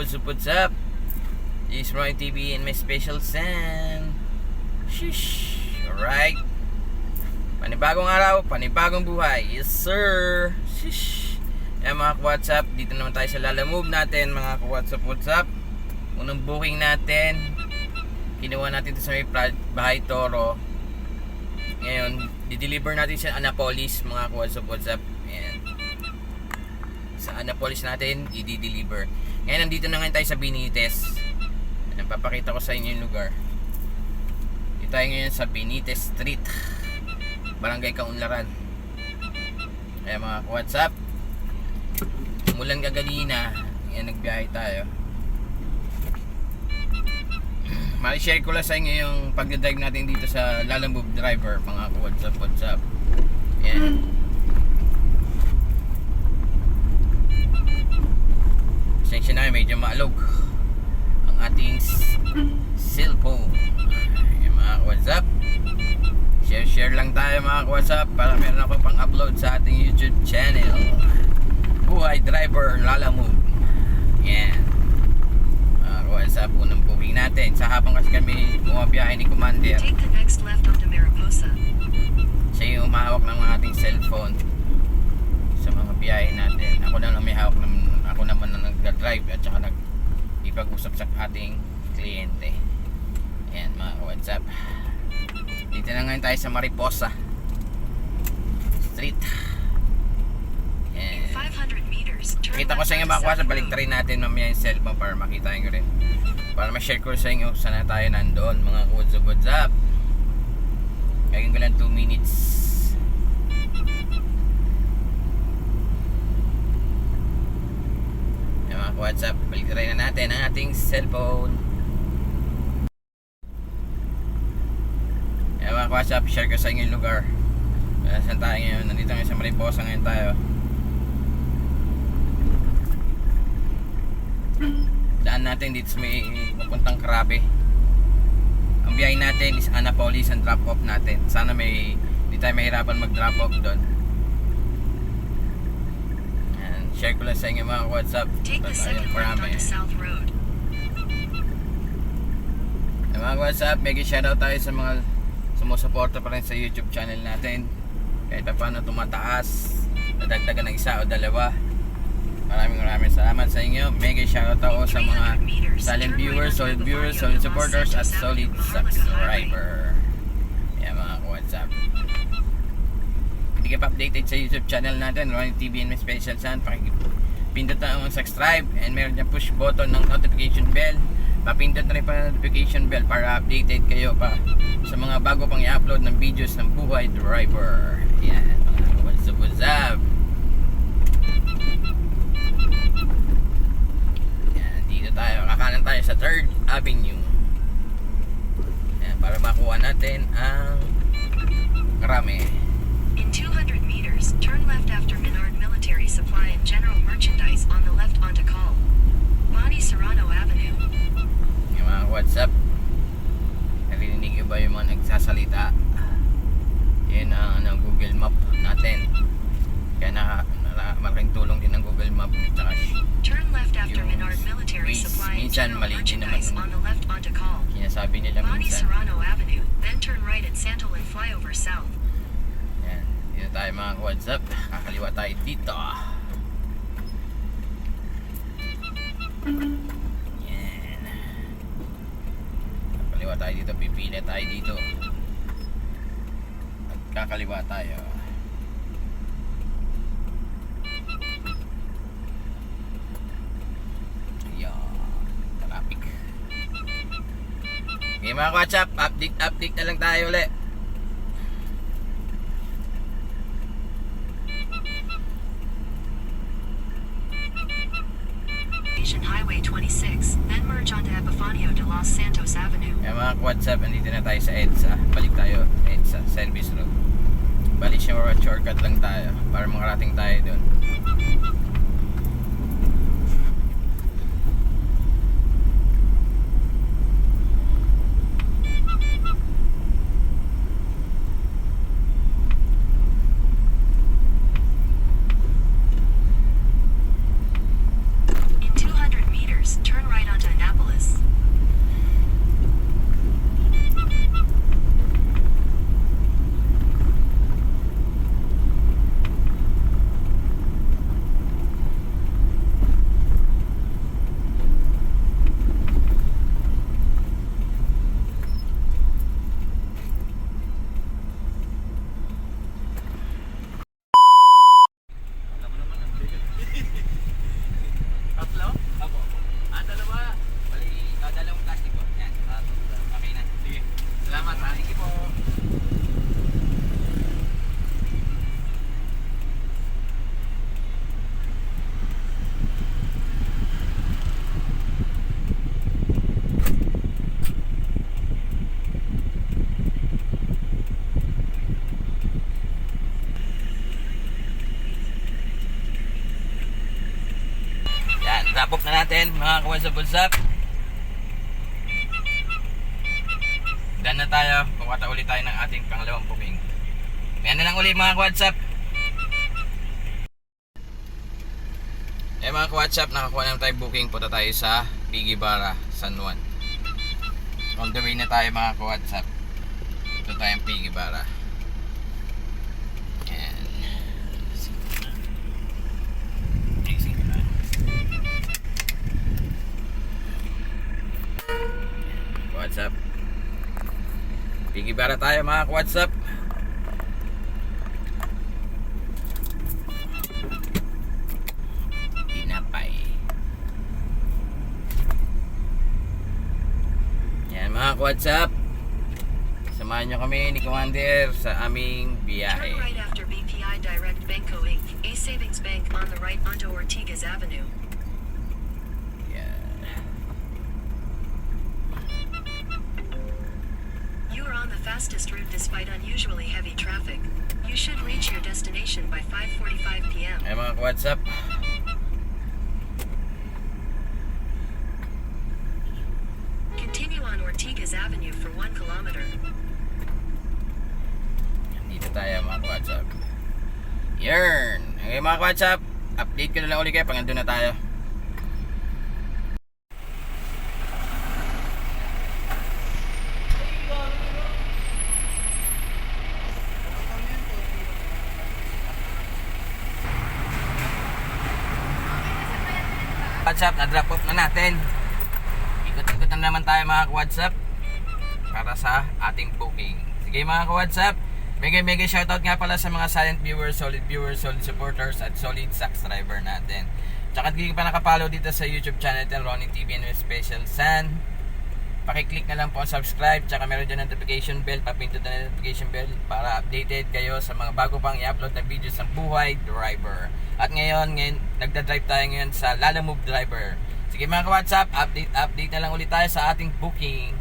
what's up? This is Roy TV and my special Sam. Shish. Alright. Panibagong araw, panibagong buhay. Yes sir. Shish. Yan mga ka-WhatsApp, dito naman tayo sa lalamove natin mga ka-WhatsApp. Unang booking natin, kinuha natin ito sa may Bahay Toro. Ngayon, di-deliver natin sa Annapolis mga ka-WhatsApp. Ayan. Sa Annapolis natin, i-deliver. Ngayon, nandito na ngayon tayo sa Benitez. Ayan, papakita ko sa inyo yung lugar. Dito tayo ngayon sa Benitez Street, Barangay Kaunlaran. Ayan mga ka-WhatsApp, umulan kaganina. Ayan, nagbiyahe tayo. Mali-share ko lang sa inyo yung pag-drive natin dito sa Lalamove Driver mga ka-WhatsApp. Ayan. Pasensya na, medyo maalog ang ating cellphone. Ayan mga ka-WhatsApp, share lang tayo mga ka-WhatsApp para meron ako pang upload sa ating YouTube channel, Buhay Driver Lalamove. Ayan mga ka-WhatsApp, unang booking natin sa habang kasi kami bumabiyahe ni Commander. Take the next left onto Mariposa. Siya yung umahawak ng ating cellphone sa mga biyahe natin. Ako na lang may hawak ng, ako naman na nag-drive at saka nag-ipag-usap sa ating kliyente. Ayan mga ka-WhatsApp, dito na ngayon tayo sa Mariposa Street. In 500 meters, turn Kita ko left sa inyo onto mga South ka-WhatsApp, Road. baliktarin natin mamaya yung cellphone para makita nyo rin, para ma-share ko sa inyo saan na tayo nandoon mga ka-WhatsApp. Gagawin ko lang 2 minutes. Yan mga ka-WhatsApp, baliktarin na natin ang ating cellphone. Yan mga ka-WhatsApp, share ko sa inyo yung lugar. Saan tayo ngayon? Nandito ngayon sa Mariposa ngayon tayo. Daan natin dito sa may papuntang Carabe. Ang biyahe natin is Annapolis ang drop off natin. Sana hindi tayo mahirapan mag drop off doon. And share ko lang sa inyo mga WhatsApp. Take the second left onto South Road. Mga WhatsApp, mega shoutout tayo sa mga sumusuporta pa rin sa YouTube channel natin. Kahit pa paano tumataas, nadagdagan ng isa o dalawa. Maraming salamat sa inyo. Mega shoutout ako sa mga silent viewers, solid supporters at solid subscriber. Yan mga WhatsApp, hindi ka pa updated sa YouTube channel natin, Roy TV and my special son, pakipindot na ang subscribe and meron dyan push button ng notification bell. Papindot na rin pa ng notification bell para updated kayo pa sa mga bago pang i-upload ng videos ng Buhay Driver. Yan mga WhatsApp. Tayo, kakanan tayo sa 3rd Avenue. Ayan, para makuha natin ang Krame. In 200 meters, turn left after Menard Military Supply and General Merchandise on the left onto Call Bonnie Serrano Avenue. Yung mga WhatsApp, narinig nyo ba yung mga nagsasalita? Yan ang Google Map natin. Kaya malaking tulong din ang Google Map. Tsaka turn left after yung Menard Military ways, Supply and minsan General mali din naman Merchandise on the left onto Call sinasabi nila Bonnie minsan. Serrano Avenue, then turn right at Santolin Flyover South. Yan, dito tayo mga WhatsApp, kakaliwa tayo dito. Yan, kakaliwa tayo dito, pipili tayo dito at kakaliwa tayo. Okay mga WhatsApp, update na lang tayo ulit. Asian Highway 26, then merge onto Epifanio de Los Santos Avenue. Okay mga WhatsApp, andito na tayo sa EDSA. Balik tayo EDSA Service Road. Balik siya, shortcut lang tayo para makarating tayo doon. In 200 meters, turn drop off na natin mga ka-WhatsApp. Dan na tayo, kukuha ulit tayo ng ating pangalawang booking. Yan na lang ulit mga ka-WhatsApp. Mga ka-WhatsApp, nakakuha na tayo booking. Punta tayo sa Pigibara, San Juan. On the way na tayo mga ka-WhatsApp. Ito tayong Pigibara. Yan. WhatsApp. Pigibara tayo mga ka-WhatsApp. Tinapay. Yan mga ka-WhatsApp. Samahan nyo kami ni Commander sa aming biyahe. Turn right after BPI Direct Banco Inc., a savings bank on the right onto Ortigas Avenue. You are on the fastest route despite unusually heavy traffic. You should reach your destination by 5:45 p.m. Ay mga ka-WhatsApp. Continue on Ortigas Avenue for 1 kilometer. Dito tayo mga ka-WhatsApp. Yarn! Okay mga ka-WhatsApp, update ko na lang ulit kayo pag nandun na tayo. WhatsApp, na-drop off na natin. Ikot-ikot na naman tayo mga ka-WhatsApp para sa ating booking. Sige mga ka-WhatsApp, mega shoutout nga pala sa mga silent viewers, solid supporters at solid sax driver natin. Tsaka hindi pa nakapollow dito sa YouTube channel natin, Ronnie TV and Special San. Pakiclick na lang po ang subscribe, tsaka meron dyan notification bell, papindot na notification bell para updated kayo sa mga bago pang i-upload na videos ng buhay driver. At ngayon nagda-drive tayo ngayon sa Lalamove Driver. Sige mga ka-WhatsApp, update na lang ulit tayo sa ating booking.